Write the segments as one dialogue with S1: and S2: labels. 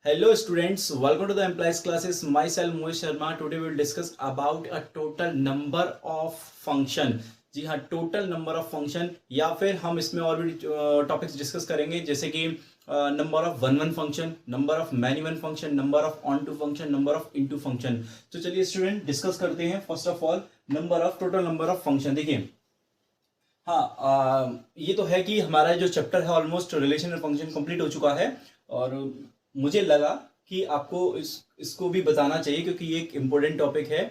S1: Hello students, welcome to the Employees classes. Myself Mohit Sharma. Today we will discuss about a total number of function. जी हाँ, total number of function या फिर हम इसमें और भी topics discuss करेंगे जैसे कि number of one function, number of many one function, number of onto function, number of into function. तो चलिए स्टूडेंट डिस्कस करते हैं। First of all total number of function. देखिए हाँ, ये तो है कि हमारा जो चैप्टर है ऑलमोस्ट रिलेशनल फंक्शन कंप्लीट हो चुका है और मुझे लगा कि आपको इसको भी बताना चाहिए क्योंकि ये एक इम्पोर्टेंट टॉपिक है।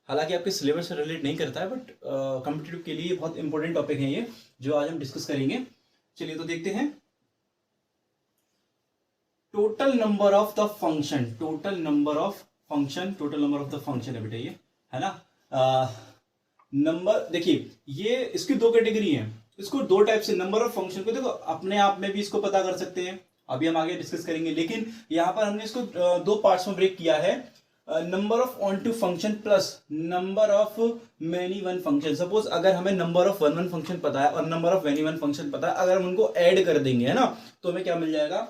S1: हालांकि आपके सिलेबस से रिलेट नहीं करता है बट कॉम्पिटिटिव के लिए बहुत इंपॉर्टेंट टॉपिक है ये जो आज हम डिस्कस करेंगे। चलिए तो देखते हैं total number of the function. Total number of function है बेटा, ये है ना। नंबर देखिए, ये इसकी दो कैटेगरी है। इसको दो टाइप से नंबर ऑफ फंक्शन को देखो अपने आप में भी इसको पता कर सकते हैं, अभी हम आगे डिस्कस करेंगे, लेकिन यहां पर हमने इसको दो पार्ट्स में ब्रेक किया है। Number of onto function plus number of many one function. Suppose अगर हमें नंबर ऑफ वन फंक्शन पता है और number of many one function पता है, अगर हम उनको ऐड कर देंगे है ना, तो हमें क्या मिल जाएगा?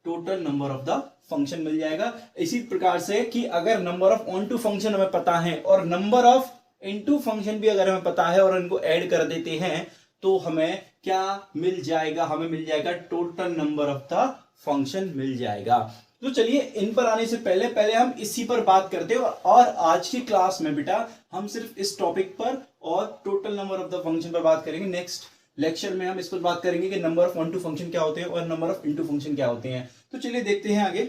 S1: Total number of the function मिल जाएगा। इसी प्रकार से कि अगर number of onto function हमें पता है और नंबर ऑफ इनटू फंक्शन भी अगर हमें पता है और इनको ऐड कर देते हैं तो हमें क्या मिल जाएगा? हमें मिल जाएगा total number of the function मिल जाएगा। तो चलिए इन पर आने से पहले हम इसी पर बात करते हैं और आज की क्लास में बेटा हम सिर्फ इस टॉपिक पर और total number of the function पर बात करेंगे। नेक्स्ट लेक्चर में हम इस पर बात करेंगे कि number of one two function क्या होते हैं और नंबर ऑफ इनटू फंक्शन क्या होते हैं। तो चलिए देखते हैं आगे।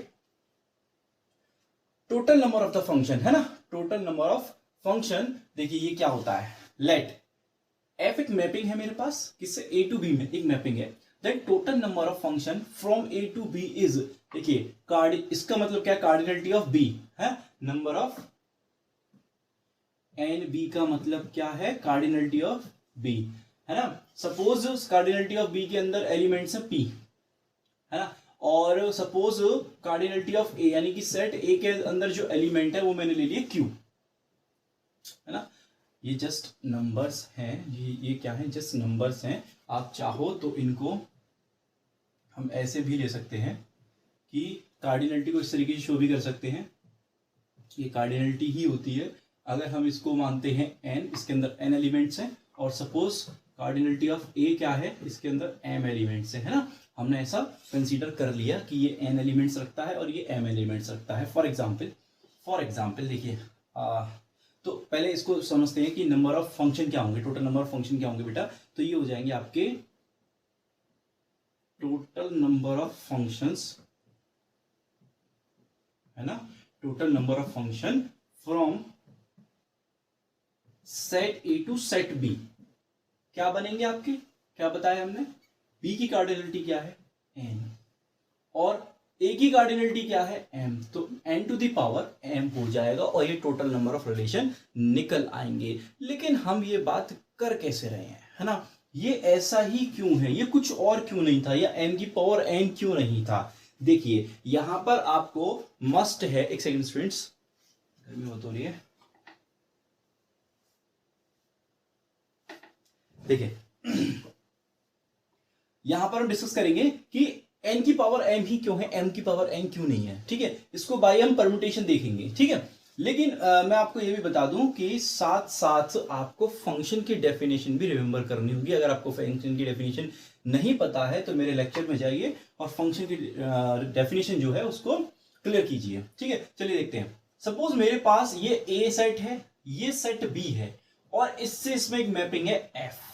S1: Total number of the function है ना, टोटल नंबर ऑफ फंक्शन। देखिए ये क्या होता है, लेट एफ एक मैपिंग है मेरे पास, किससे? ए टू बी में एक मैपिंग है। Then total number of function from A to B is, देखिए इसका मतलब क्या? कार्डिनलिटी ऑफ बी है। नंबर ऑफ एन बी का मतलब क्या है? कार्डिनलिटी ऑफ बी है ना। सपोज कार्डिनलिटी ऑफ बी के अंदर एलिमेंट्स है पी है ना, और सपोज कार्डिनलिटी ऑफ ए यानी कि सेट ए के अंदर जो एलिमेंट है वो मैंने ले लिया क्यू है ना। ये जस्ट नंबर्स हैं, ये क्या है? जस्ट नंबर्स हैं। आप चाहो तो इनको हम ऐसे भी ले सकते हैं कि कार्डिनलिटी को इस तरीके से शो भी कर सकते हैं। ये कार्डिनलिटी ही होती है अगर हम इसको मानते हैं एन, इसके अंदर एन एलिमेंट्स हैं, और सपोज कार्डिनलिटी ऑफ ए क्या है? इसके अंदर एम एलिमेंट्स है ना। हमने ऐसा कंसीडर कर लिया कि ये एन एलिमेंट्स रखता है और ये एम एलिमेंट्स रखता है। फॉर एग्जाम्पल देखिए, तो पहले इसको समझते हैं कि नंबर ऑफ फंक्शन क्या होंगे, टोटल नंबर ऑफ फंक्शन क्या होंगे बेटा। तो ये हो जाएंगे आपके टोटल नंबर ऑफ फंक्शंस है ना, total number of function from set A to set B. क्या बनेंगे आपके? क्या बताया हमने? बी की कार्डिनलिटी क्या है? एन, और ए की कार्डिनलिटी क्या है? एम। तो N to the power M हो जाएगा और ये टोटल नंबर ऑफ रिलेशन निकल आएंगे। लेकिन हम ये बात कर कैसे रहे हैं, है ना? ये ऐसा ही क्यों है? ये कुछ और क्यों नहीं था? या एन की पावर एन क्यों नहीं था? देखिए यहां पर आपको मस्ट है, एक सेकंड स्टूडेंट्स, गर्मी बहुत हो रही है। देखिए यहां पर हम डिस्कस करेंगे कि एन की पावर एम ही क्यों है, एम की पावर एन क्यों नहीं है। ठीक है, इसको बाय हम परम्यूटेशन देखेंगे। ठीक है, लेकिन मैं आपको यह भी बता दूं कि साथ साथ आपको फंक्शन की डेफिनेशन भी रिमेंबर करनी होगी। अगर आपको फंक्शन की डेफिनेशन नहीं पता है तो मेरे लेक्चर में जाइए और फंक्शन की डेफिनेशन जो है उसको क्लियर कीजिए। ठीक है, चलिए देखते हैं। सपोज मेरे पास ये ए सेट है, ये सेट बी है, और इससे इसमें एक मैपिंग है एफ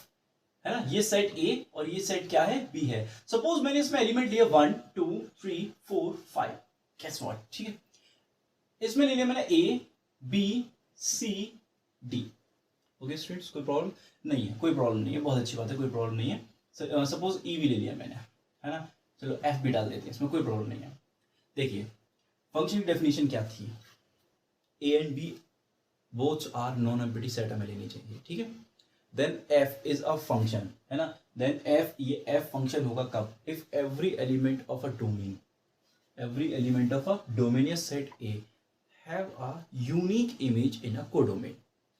S1: है ना। ये सेट ए और ये सेट क्या है? बी है। सपोज मैंने इसमें एलिमेंट लिया 1 2 3 4 5, गेस व्हाट? ठीक है, इसमें ले लिया मैंने A B C D. Okay students, कोई प्रॉब्लम नहीं है? कोई प्रॉब्लम नहीं है, बहुत अच्छी बात है, कोई प्रॉब्लम नहीं है। सपोज ई भी ले लिया मैंने, है ना। चलो एफ भी डाल देते हैं, इसमें कोई प्रॉब्लम नहीं है। देखिए फंक्शन की डेफिनेशन क्या थी? A and B both are non empty set हमें लेनी चाहिए। ठीक है, then F is a function है ना। देन एफ, ये एफ फंक्शन होगा कब? If every element of a domain, every element of a domain set A have a unique image in a codomain.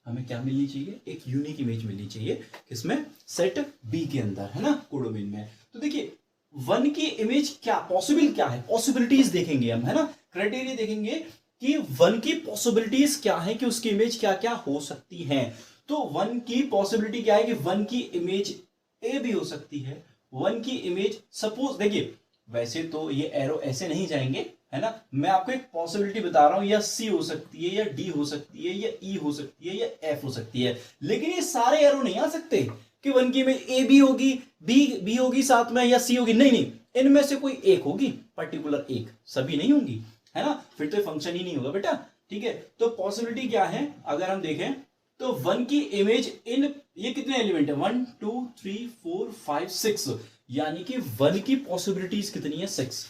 S1: हमें क्या मिलनी चाहिए? एक यूनिक इमेज मिलनी चाहिए, किसमें? सेट बी के अंदर है ना, कोडोमेन में। तो देखिए वन की इमेज क्या पॉसिबल क्या है, पॉसिबिलिटीज देखेंगे हम, है ना, क्राइटेरिया देखेंगे कि वन की पॉसिबिलिटीज क्या है, कि उसकी इमेज क्या क्या हो सकती है। तो वन की पॉसिबिलिटी क्या है कि वन की इमेज ए भी हो सकती है, वन की इमेज सपोज देखिए, वैसे तो ये एरो ऐसे नहीं जाएंगे, है ना, मैं आपको एक पॉसिबिलिटी बता रहा हूं, या सी हो सकती है, या डी हो सकती है, या ई हो सकती है, या एफ हो सकती है, लेकिन ये सारे एरो नहीं आ सकते कि वन की इमेज ए भी होगी, बी होगी साथ में, या सी होगी, नहीं नहीं, इनमें से कोई एक होगी, पर्टिकुलर एक, सभी नहीं होंगी, है ना, फिर तो फंक्शन ही नहीं होगा बेटा। ठीक है, तो पॉसिबिलिटी क्या है अगर हम देखें तो वन की इमेज इन, ये कितने एलिमेंट है, 1 2 3 4 5 6, यानी कि वन की पॉसिबिलिटीज कितनी है, 6।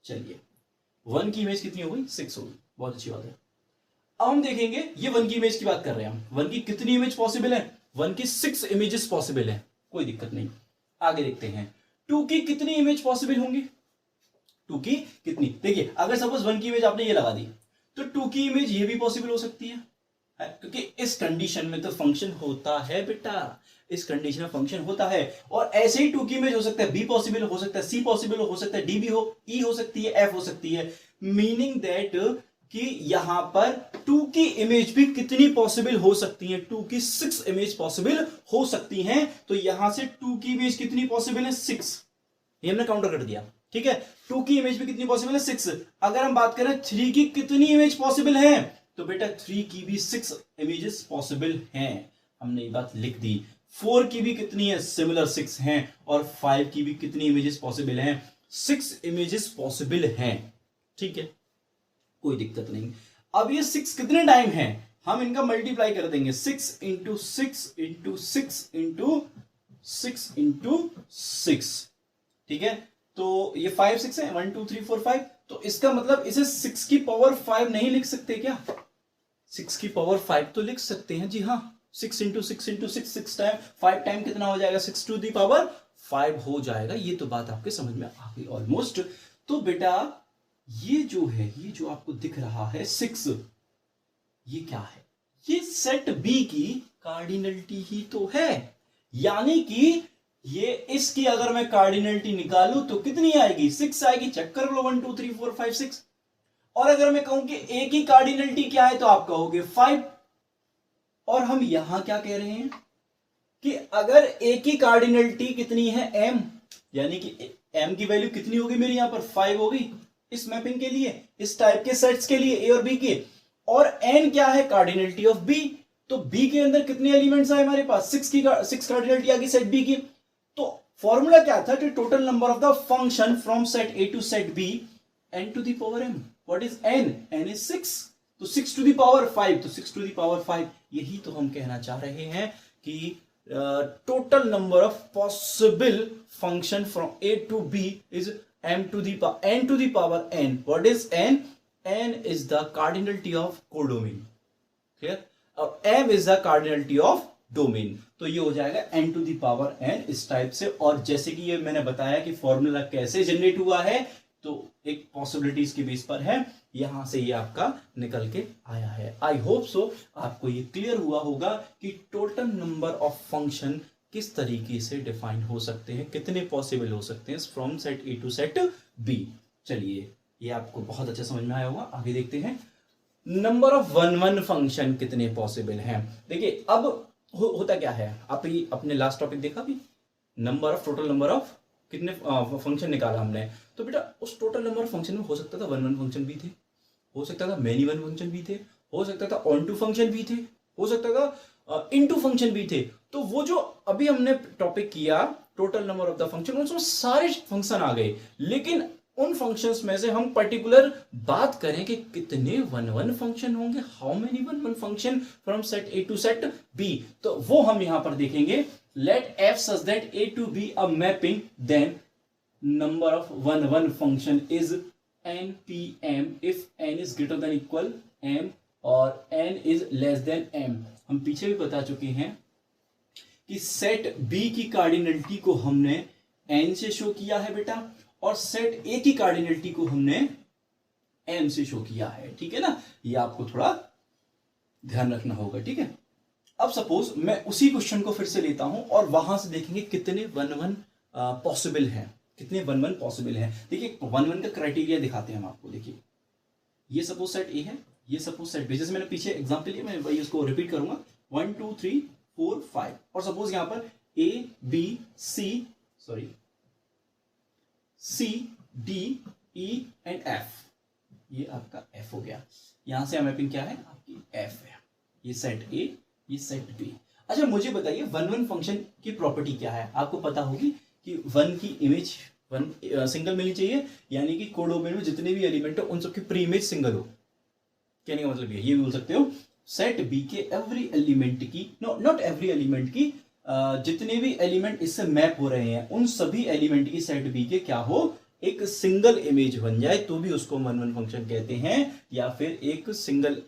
S1: चलिए वन की इमेज कितनी हो गई, 6 हो गई, बहुत अच्छी बात है। अब हम देखेंगे, ये वन की इमेज की बात कर रहे हैं हम, वन की कितनी इमेज पॉसिबल है, वन की 6 इमेजेस पॉसिबल है, कोई दिक्कत नहीं। आगे देखते हैं, 2 की कितनी इमेज पॉसिबल होंगी, 2 की कितनी, देखिए अगर सपोज 1 की इमेज आपने ये लगा दी, तो 2 की इमेज ये भी पॉसिबल हो सकती है, क्योंकि इस कंडीशन में तो फंक्शन होता है बेटा, इस कंडीशन में फंक्शन होता है। और ऐसे ही 2 की इमेज हो सकता है बी पॉसिबल हो सकता है, सी पॉसिबल हो सकता है, डी भी हो, ई हो सकती है, एफ हो सकती है, मीनिंग दैट कि यहां पर 2 की इमेज भी कितनी पॉसिबल हो सकती है, 2 की 6 इमेज पॉसिबल हो सकती हैं। तो यहां से 2 की इमेज कितनी पॉसिबल है, 6, ये हमने काउंटर कर दिया। ठीक है, 2 की इमेज भी कितनी पॉसिबल है, 6। अगर हम बात करें 3 की कितनी इमेज पॉसिबल है, तो बेटा 3 की भी 6 इमेजेस पॉसिबल हैं, हमने ये बात लिख दी। 4 की भी कितनी है, सिमिलर 6 हैं, और 5 की भी कितनी इमेजेस पॉसिबल हैं, 6 इमेजेस पॉसिबल हैं। ठीक है, कोई दिक्कत नहीं। अब ये 6 कितने टाइम है, हम इनका मल्टीप्लाई कर देंगे, 6 इंटू 6 इंटू 6 इंटू 6 इंटू 6। ठीक है, तो ये 5 6 है, 1 2 3 4 5, तो इसका मतलब इसे 6 की पावर 5 नहीं लिख सकते क्या, 6 की पावर 5 तो लिख सकते हैं जी हाँ, 6 इंटू 6 इंटू 6, 6 टाइम 5 टाइम कितना हो जाएगा, 6 टू दी पावर 5 हो जाएगा। ये तो बात आपके समझ में आ गई ऑलमोस्ट। तो बेटा ये जो है, ये जो आपको दिख रहा है 6, ये क्या है, ये सेट बी की कार्डिनलिटी ही तो है, यानी कि ये इसकी अगर मैं कार्डिनलिटी निकालूं तो कितनी आएगी, 6 आएगी, चेक कर लो, 1 2 3 4 5 6। और अगर मैं कहूं कि ए की कार्डिनलिटी क्या है, तो आप कहोगे 5। और हम यहां क्या कह रहे हैं कि अगर ए की कार्डिनलिटी कितनी है, m, यानी कि m की वैल्यू कितनी होगी मेरी यहां पर 5 होगी, इस मैपिंग के लिए, इस टाइप के सेट्स के लिए, ए और बी के। और n क्या है, कार्डिनलिटी ऑफ b, तो b के अंदर कितने एलिमेंट्स आए हमारे पास, 6 कार्डिनलिटी आ गई सेट b की। तो फॉर्मूला क्या था, total number of the function from set A to set B, n to the power m। What is n, n is 6, तो 6 टू द पावर 5, तो 6 टू द पावर 5। यही तो हम कहना चाह रहे हैं कि total number of possible function from A to B is m to the n to the power n. What is n? n is the cardinality of codomain. Clear? अब m is the cardinality of domain. तो ये हो जाएगा n to the power n इस type से। और जैसे कि ये मैंने बताया कि फॉर्मूला कैसे जनरेट हुआ है, तो एक पॉसिबिलिटीज के बेस पर है, यहां से ये आपका निकल के आया है। आई होप सो आपको ये क्लियर हुआ होगा कि टोटल नंबर ऑफ फंक्शन किस तरीके से डिफाइन हो सकते हैं, कितने पॉसिबल हो सकते हैं from set A to set B. चलिए ये आपको बहुत अच्छा समझ में आया होगा। आगे देखते हैं, नंबर ऑफ वन फंक्शन कितने पॉसिबल हैं। देखिए अब होता क्या है, आप ही अपने लास्ट टॉपिक देखा भी, number of, total number of कितने फंक्शन निकाला हमने, तो बेटा उस टोटल नंबर ऑफ फंक्शन में हो सकता था वन फंक्शन भी थे, हो सकता था मेनी वन फंक्शन भी थे, हो सकता था ऑन टू फंक्शन भी थे, हो सकता था इनटू फंक्शन भी थे। तो वो जो अभी हमने टॉपिक किया total number of the function, उसमें सारे फंक्शन आ गए, लेकिन उन फंक्शंस में से हम पर्टिकुलर बात करें कि कितने वन फंक्शन होंगे, how many one function from set A to set B, तो वो हम यहां पर देखेंगे। Let F such that A to B a mapping, then number of one function is N P M if N is greater than equal M और N is less than M. हम पीछे भी बता चुके हैं कि सेट बी की cardinality को हमने एन से शो किया है बेटा, और सेट ए की कार्डिनलिटी को हमने एम से शो किया है। ठीक है ना, ये आपको थोड़ा ध्यान रखना होगा। ठीक है, अब सपोज मैं उसी क्वेश्चन को फिर से लेता हूं और वहां से देखेंगे कितने वन पॉसिबल हैं। कितने 1 1 पॉसिबल है। देखिए 1 1 का क्राइटेरिया दिखाते हैं हम आपको। देखिए ये सपोज सेट ए है, ये सपोज सेट बी, जैसे मैंने पीछे एग्जांपल लिया, मैं वही उसको रिपीट करूंगा 1 2 3 4 5, और सपोज यहां पर A B C D E and F, ये आपका एफ हो गया। यहां से मैपिंग क्या है आपकी एफ है, ये सेट ए ये सेट बी। अच्छा मुझे बताइए 1 1 फंक्शन की प्रॉपर्टी क्या है। आपको पता होगी कि 1 की इमेज 1 सिंगल मिलनी चाहिए, यानी कि कोडोमेन में जितने भी एलिमेंट है उन सबकी प्री इमेज सिंगल हो। कहने का मतलब ये बोल सकते हो सेट बी के एवरी एलिमेंट की, नॉट एवरी एलिमेंट की, जितने भी एलिमेंट इससे मैप हो रहे हैं उन सभी एलिमेंट की सेट बी के क्या हो, एक सिंगल इमेज बन जाए, तो भी उसको 1 1 फंक्शन कहते हैं। या फिर एक सिंगल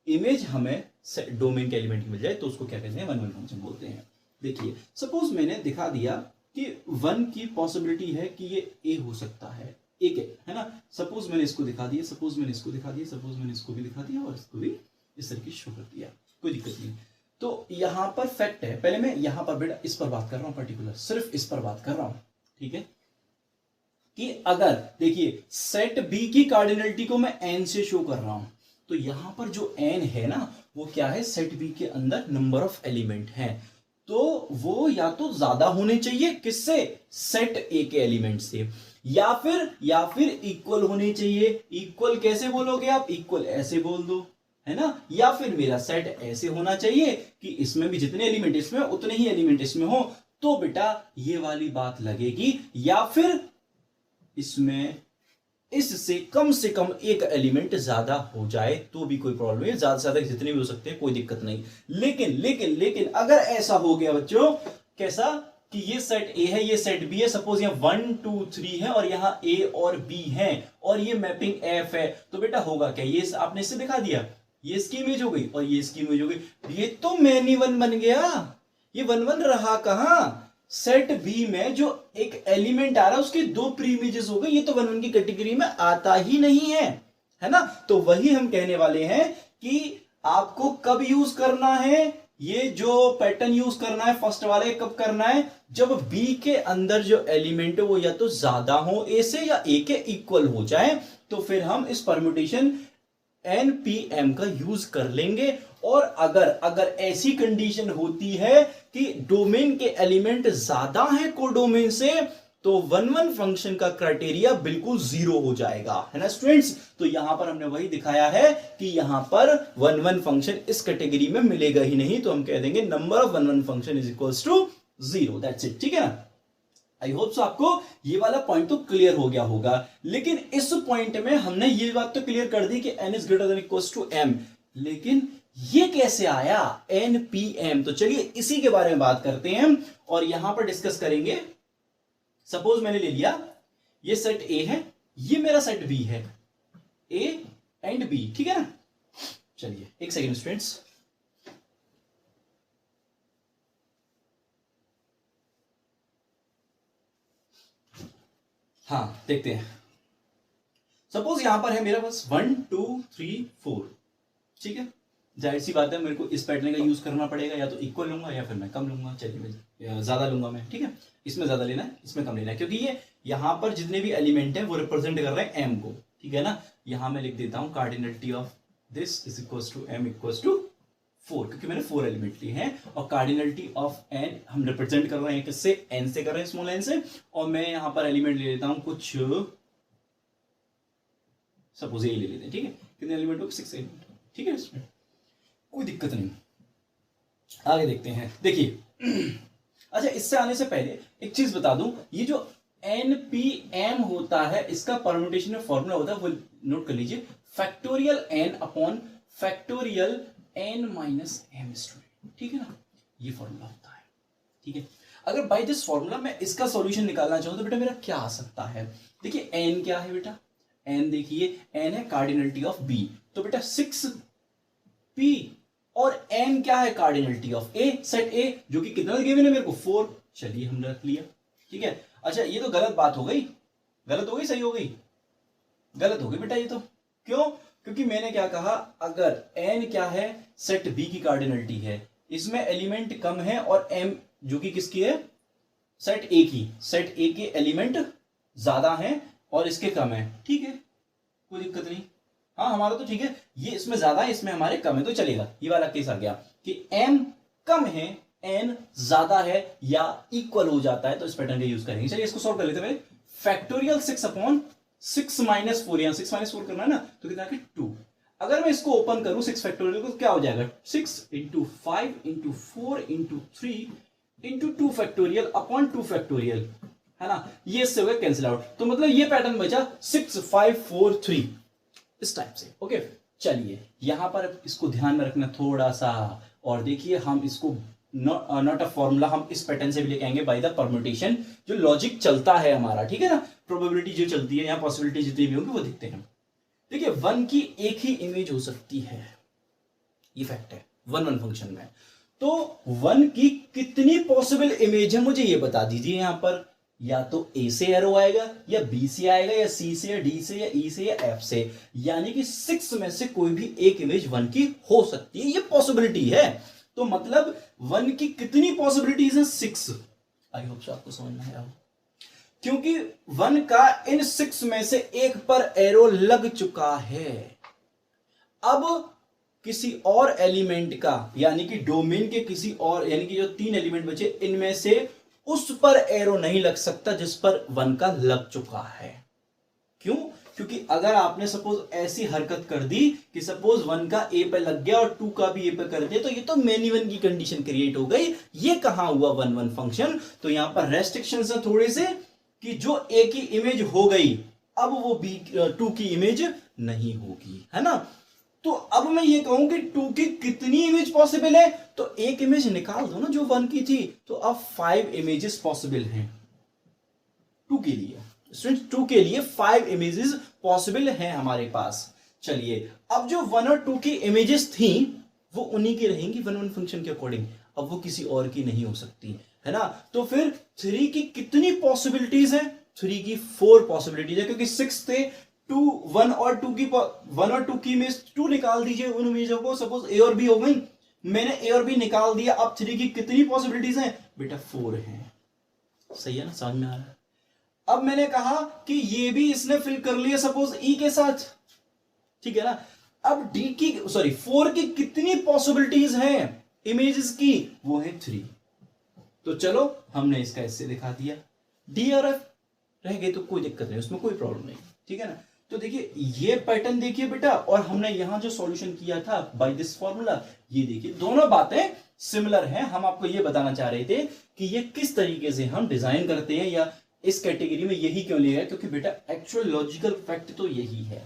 S1: इमेज हमें डोमेन के एलिमेंट की मिल जाए तो उसको क्या कहते हैं 1 1 फंक्शन बोलते हैं। देखिए सपोज मैंने दिखा दिया कि 1 की पॉसिबिलिटी है कि ये ए हो सकता है, एक है ना। सपोज मैंने इसको दिखा दिया, सपोज मैंने इसको दिखा दिया, सपोज मैंने इसको भी दिखा दिया और इसको भी इस तरीके शो कर दिया, कोई दिक्कत नहीं। तो यहां पर फैक्ट है, पहले मैं यहां पर बेटा इस पर बात कर रहा हूं, पर्टिकुलर सिर्फ इस पर बात कर रहा हूं, ठीक है। कि अगर देखिए सेट बी की कार्डिनलिटी को मैं एन से शो कर रहा हूं, तो यहां पर जो एन है ना वो क्या है, सेट बी के अंदर नंबर ऑफ एलिमेंट हैं, तो वो या तो ज्यादा होने चाहिए किससे, सेट ए के एलिमेंट से, या फिर इक्वल होने चाहिए। इक्वल कैसे बोलोगे आप, इक्वल ऐसे बोल दो, है ना। या फिर मेरा सेट ऐसे होना चाहिए कि इसमें भी जितने एलिमेंट इसमें उतने ही एलिमेंट इसमें हो, तो बेटा ये वाली बात लगेगी। या फिर इसमें इससे कम से कम एक एलिमेंट ज्यादा हो जाए तो भी कोई प्रॉब्लम नहीं, ज्यादा से ज्यादा जितने भी हो सकते हैं कोई दिक्कत नहीं। लेकिन अगर ऐसा हो गया बच्चों, कैसा कि ये सेट ए है ये सेट बी है, सपोज यहाँ 1 2 3 है और यहाँ ए और बी है और ये मैपिंग एफ है, तो बेटा होगा क्या, ये आपने इससे दिखा दिया, ये इसकी इमेज हो गई और ये इसकी इमेज हो गई, ये तो मैनी 1 बन गया। ये 1 1 रहा कहां, सेट बी में जो एक एलिमेंट आ रहा है उसके 2 प्री इमेजेस हो गए, ये तो 1 1 की कैटेगरी में आता ही नहीं है ना। तो वही हम कहने वाले हैं कि आपको कब यूज करना है, ये जो पैटर्न यूज करना है फर्स्ट वाले, कब करना है, जब बी के अंदर जो एलिमेंट है वो या तो ज्यादा हो ए से या ए के इक्वल हो जाए, तो फिर हम इस परम्यूटेशन एनपीएम का यूज कर लेंगे। और अगर ऐसी कंडीशन होती है कि डोमेन के एलिमेंट ज्यादा हैं कोडोमेन से, तो 1 1 फंक्शन का क्राइटेरिया बिल्कुल 0 हो जाएगा, है ना स्टूडेंट्स। तो यहां पर हमने वही दिखाया है कि यहां पर 1 1 फंक्शन इस कैटेगरी में मिलेगा ही नहीं, तो हम कह देंगे number of 1 1 function is equals to 0, that's it, ठीक है ना। आई होप सो आपको ये वाला पॉइंट तो क्लियर हो गया होगा। लेकिन इस पॉइंट में हमने ये बात तो क्लियर कर दी कि n is greater than equals to m, लेकिन ये कैसे आया npm, तो चलिए इसी के बारे में बात करते हैं और यहां पर डिस्कस करेंगे। सपोज मैंने ले लिया ये सेट a है, ये मेरा सेट b है, a एंड b, ठीक है ना। चलिए एक सेकेंड स्टूडेंट्स, हाँ देखते हैं। सपोज यहां पर है मेरा पास 1 2 3 4, ठीक है। जाहिर सी बात है मेरे को इस पैटर्न का यूज करना पड़ेगा, या तो इक्वल लूंगा या फिर मैं कम लूंगा। चलिए मैं ज्यादा लूंगा मैं, ठीक है। इसमें ज्यादा लेना है, इसमें कम लेना है, क्योंकि ये यहां पर जितने भी एलिमेंट है वो रिप्रेजेंट कर रहे हैं m को, ठीक है ना। यहां मैं लिख देता हूं cardinality of this is equals to m equals to 4, क्योंकि मैंने 4 एलिमेंट लिए हैं। और कार्डिनलिटी ऑफ n हम रिप्रेजेंट कर रहे हैं किससे, n से कर रहे हैं, स्मॉल n से। और मैं यहां पर एलिमेंट ले लेता हूं कुछ, सपोज ये ले लेते हैं, ठीक है। कितने एलिमेंट हो, 6 एलिमेंट, ठीक है। इसमें कोई दिक्कत नहीं, आगे देखते हैं। देखिए अच्छा, इससे आने से पहले एक चीज बता दूं, ये जो npm होता है इसका परम्यूटेशन में फॉर्मूला होता है, वो नोट कर लीजिए, factorial n upon factorial n minus m student, ठीक है ना। ये फॉर्मूला होता है, ठीक है। अगर बाय दिस फॉर्मूला मैं इसका सॉल्यूशन निकालना चाहूं तो बेटा मेरा क्या आ सकता है। देखिए n क्या है बेटा, n देखिए n है कार्डिनलिटी ऑफ b, तो बेटा 6p, और n क्या है cardinality of a, set a, जो कि कितना गिवन है मेरे को 4। चलिए हमने रख लिया, ठीक है। अच्छा ये तो गलत बात हो गई, गलत हो गई सही हो गई, गलत हो गई बेटा ये तो, क्यों, क्योंकि मैंने क्या कहा, अगर n क्या है, सेट b की कार्डिनलिटी है, इसमें एलिमेंट कम है, और m जो कि किसकी है, सेट a की, सेट a के एलिमेंट ज्यादा है और इसके कम है, ठीक है, कोई दिक्कत नहीं। हाँ हमारा तो ठीक है, ये इसमें ज्यादा है इसमें हमारे कम है तो चलेगा। ये वाला केस आ गया कि m कम है n ज्यादा है या इक्वल हो जाता है तो इस पैटर्न का यूज करेंगे। चलिए इसको सॉल्व कर लेते हैं। फैक्टोरियल 6/6 माइनस 4, यहां 6 माइनस 4 करना है ना, तो कितना कि 2। अगर मैं इसको ओपन करूं 6 फैक्टोरियल को तो क्या हो जाएगा, 6 into 5 into 4 into 3 into 2 factorial upon 2 factorial, है ना, ये इससे हो गया कैंसिल आउट। तो मतलब ये पैटर्न बचा 6 5 4 3 इस टाइप से। ओके चलिए यहां पर इसको ध्यान में रखना थोड़ा सा, और देखिए हम इसको नॉट अ फॉर्मूला, हम इस पैटर्न से भी लेके आएंगे बाय द परम्यूटेशन, जो लॉजिक चलता है हमारा, ठीक है ना, प्रोबेबिलिटी जो चलती है, यहाँ पॉसिबिलिटी जितनी भी होगी वो देखते हैं। देखिए 1 की एक ही इमेज हो सकती है, ये फैक्ट है 1 फंक्शन में। तो 1 की कितनी पॉसिबल इमेज है मुझे ये बता दीजिए। यहां पर या तो ए से एरो आएगा या बी से आएगा या सी से या डी से या ई से या एफ से, यानी कि 6 में से कोई भी एक इमेज 1 की हो सकती है, ये पॉसिबिलिटी है। तो मतलब 1 की कितनी पॉसिबिलिटीज है, 6। आई होप सो आपको समझ में आया हो, क्योंकि 1 का इन 6 में से एक पर एरो लग चुका है। अब किसी और एलिमेंट का, यानी कि डोमेन के किसी और, यानी कि जो 3 एलिमेंट बचे इनमें से उस पर एरो नहीं लग सकता जिस पर 1 का लग चुका है। क्यों? क्योंकि अगर आपने सपोज ऐसी हरकत कर दी कि सपोज 1 का ए पे लग गया और 2 का भी ए पे कर दिया, तो ये तो मेनी 1 की कंडीशन क्रिएट हो गई। ये कहां हुआ 1 फंक्शन। तो यहां पर रेस्ट्रिक्शंस है थोड़े से कि जो ए की इमेज हो गई अब वो बी 2 की इमेज नहीं होगी, है ना। तो अब मैं ये कहूं कि 2 की कितनी इमेज पॉसिबल है, तो एक इमेज निकाल दो ना जो 1 की थी, तो अब 5 इमेजेस पॉसिबल हैं 2 के लिए। स्टूडेंट 2 के लिए 5 इमेजेस पॉसिबल हैं हमारे पास। चलिए अब जो 1 और 2 की इमेजेस थी वो उन्हीं की रहेंगी 1 फंक्शन के अकॉर्डिंग, अब वो किसी और की नहीं हो सकती, है ना। तो फिर 3 की कितनी पॉसिबिलिटीज है, 3 की 4 पॉसिबिलिटीज है, क्योंकि 6 थे, 2 1 और 2 की 1 और 2 की इमेज 2 निकाल दीजिए उन इमेजों को, सपोज ए और बी हो गई, मैंने ए और बी निकाल दिया। अब 3 की कितनी पॉसिबिलिटीज हैं बेटा, 4 हैं। सही है ना, समझ में आ रहा है। अब मैंने कहा कि ये भी इसने फिल कर लिया सपोज ई के साथ, ठीक है ना। अब डी की 4 की कितनी पॉसिबिलिटीज हैं इमेजेस की, वो है 3। तो चलो हमने इसका ऐसे दिखा दिया, डी और एफ रह गए तो कोई दिक्कत नहीं, उसमें कोई प्रॉब्लम नहीं, ठीक है ना। तो देखिए ये पैटर्न देखिए बेटा, और हमने यहां जो सॉल्यूशन किया था बाय दिस फॉर्मूला, ये देखिए दोनों बातें सिमिलर हैं। हम आपको ये बताना चाह रहे थे कि ये किस तरीके से हम डिजाइन करते हैं, या इस कैटेगरी में यही क्यों लिया है, क्योंकि बेटा एक्चुअल लॉजिकल फैक्ट तो यही है,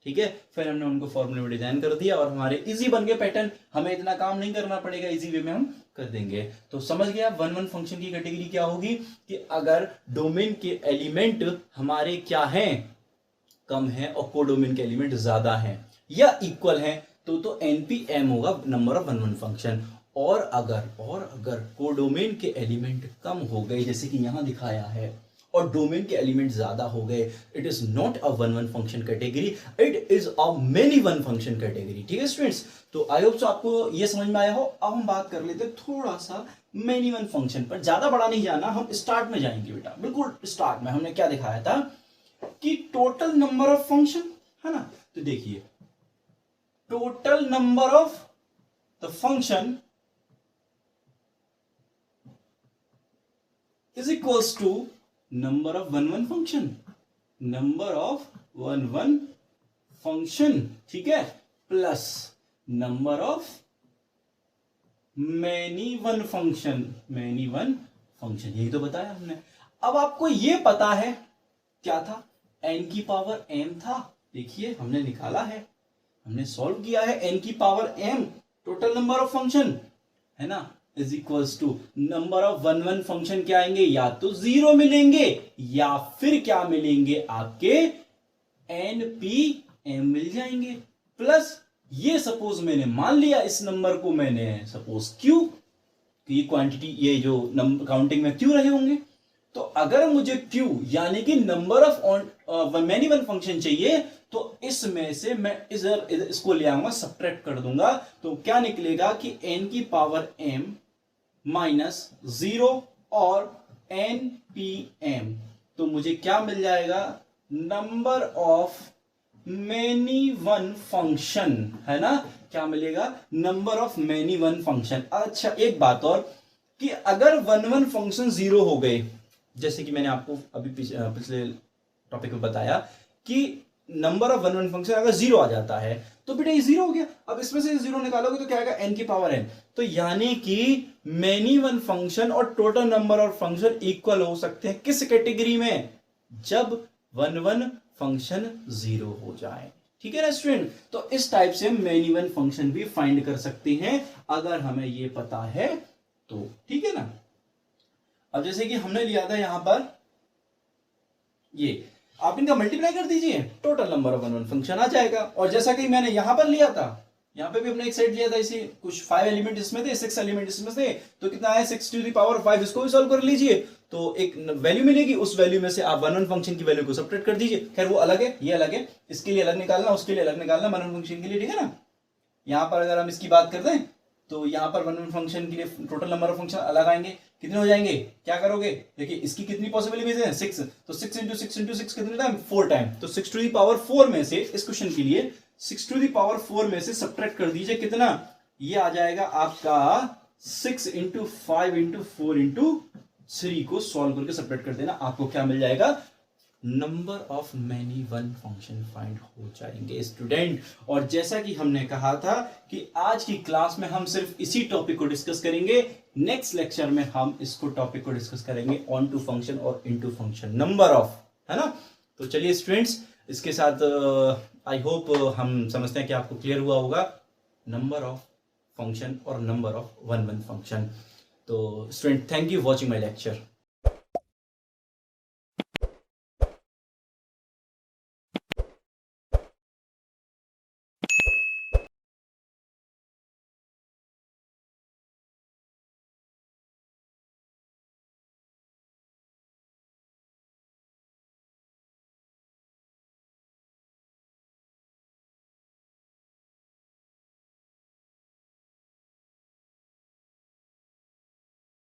S1: ठीक है। फिर हमने उनको फॉर्मूले में डिजाइन कर दिया और हमारे इजी बन गए पैटर्न, हमें इतना काम नहीं करना पड़ेगा, इजी वे में हम कर देंगे। तो समझ गया 1 फंक्शन की कैटेगरी क्या होगी, कि अगर डोमेन के एलिमेंट हमारे क्या हैं, कम है, और कोडोमेन के एलिमेंट ज्यादा हैं या इक्वल हैं, तो NP-M होगा नंबर ऑफ 1 फंक्शन। और अगर कोडोमेन के एलिमेंट कम हो गए जैसे कि यहां दिखाया है, और डोमेन के एलिमेंट ज्यादा हो गए, it is not a 1 function category, it is a many 1 function category, ठीक है स्टूडेंट्स। तो आई होप सो आपको ये समझ में आया हो। अब हम बात कर लेते हैं थोड़ा सा मेनी 1 फंक्शन पर, ज्यादा बड़ा नहीं जाना, हम स्टार्ट में जाएंगे बेटा, बिल्कुल स्टार्ट में। हमने क्या दिखाया था कि टोटल नंबर ऑफ फंक्शन, है ना। तो देखिए total number of the function is equals to number of 1 function, number of 1 function, ठीक है, plus number of many 1 function, यही तो बताया हमने। अब आपको ये पता है क्या था, n की पावर m था, देखिए हमने निकाला है, हमने सॉल्व किया है, n की power m total number of function, है ना, is equals to number of 1 function क्या आएंगे, या तो 0 मिलेंगे या फिर क्या मिलेंगे, आपके NP-M मिल जाएंगे, प्लस ये सपोज मैंने मान लिया इस नंबर को मैंने सपोज Q, ये क्वांटिटी, ये जो काउंटिंग में Q रहे होंगे। तो अगर मुझे Q यानी कि नंबर ऑफ मेनी 1 फंक्शन चाहिए, तो इसमें से मैं इसको ले आऊंगा, सब्ट्रैक्ट कर दूंगा, तो क्या निकलेगा कि n की पावर m माइनस 0 और NP-M, तो मुझे क्या मिल जाएगा, number of many one function, है ना, क्या मिलेगा, number of many one function. अच्छा एक बात और, कि अगर वन वन फंक्शन जीरो हो गए, जैसे कि मैंने आपको अभी पिछले टॉपिक में बताया कि number of one one function अगर जीरो आ जाता है तो बेटा ये जीरो हो गया। अब इसमें से जीरो निकालोगे तो क्या आएगा, n की पावर n। तो यानी कि मैनी वन फंक्शन और total number of function equal हो सकते हैं किस कैटेगरी में, जब वन वन फंक्शन जीरो हो जाए। ठीक है ना स्टूडेंट, तो इस टाइप से मैनी वन फंक्शन भी फाइंड कर सकते हैं अगर हमें ये पता है तो। ठीक है ना, अब जैसे कि हमने लिया था यहां पर, ये आप इनका मल्टीप्लाई कर दीजिए, total number of one one function आ जाएगा। और जैसा कि मैंने यहां पर लिया था, यहां पे भी हमने एक सेट लिया था, इसी कुछ 5 एलिमेंट इसमें थे, 6 एलिमेंट इसमें थे, तो कितना है 6 टू द पावर 5। इसको भी सॉल्व कर लीजिए तो एक वैल्यू मिलेगी, उस वैल्यू में से आप वन वन फंक्शन की वैल्यू को सब्ट्रैक्ट कर दीजिए। खैर वो अलग है, ये अलग है, इसके लिए अलग निकालना, उसके लिए अलग निकालना, वन वन फंक्शन के लिए। ठीक है ना, यहां पर अगर हम इसकी बात करते हैं तो यहां पर वन वन फंक्शन के लिए टोटल नंबर ऑफ फंक्शन अलग आएंगे, कितने हो जाएंगे, क्या करोगे, देखिए इसकी कितनी पॉसिबिलिटीज है, 6, तो 6 इंटू 6 इंटू 6 कितने टाइम, 4 टाइम। तो 6 टू द पावर 4 में से, इस क्वेश्चन के लिए 6 टू द पावर 4 में से सब्ट्रैक्ट कर दीजिए कितना, ये आ जाएगा आपका 6 इंटू 5 इंटू 4 इंटू 3 को सॉल्व करके सब्ट्रैक्ट कर देना, आपको क्या मिल जाएगा, number of many one function find हो जाएंगे स्टूडेंट। और जैसा कि हमने कहा था कि आज की क्लास में हम सिर्फ इसी टॉपिक को डिस्कस करेंगे, नेक्स्ट लेक्चर में हम इसको टॉपिक को डिस्कस करेंगे ऑन टू फंक्शन और इनटू फंक्शन, नंबर ऑफ, है ना। तो चलिए स्टूडेंट्स, इसके साथ आई होप हम समझते हैं कि आपको क्लियर हुआ होगा नंबर ऑफ फंक्शन और number of one one function. तो student, thank you watching my lecture.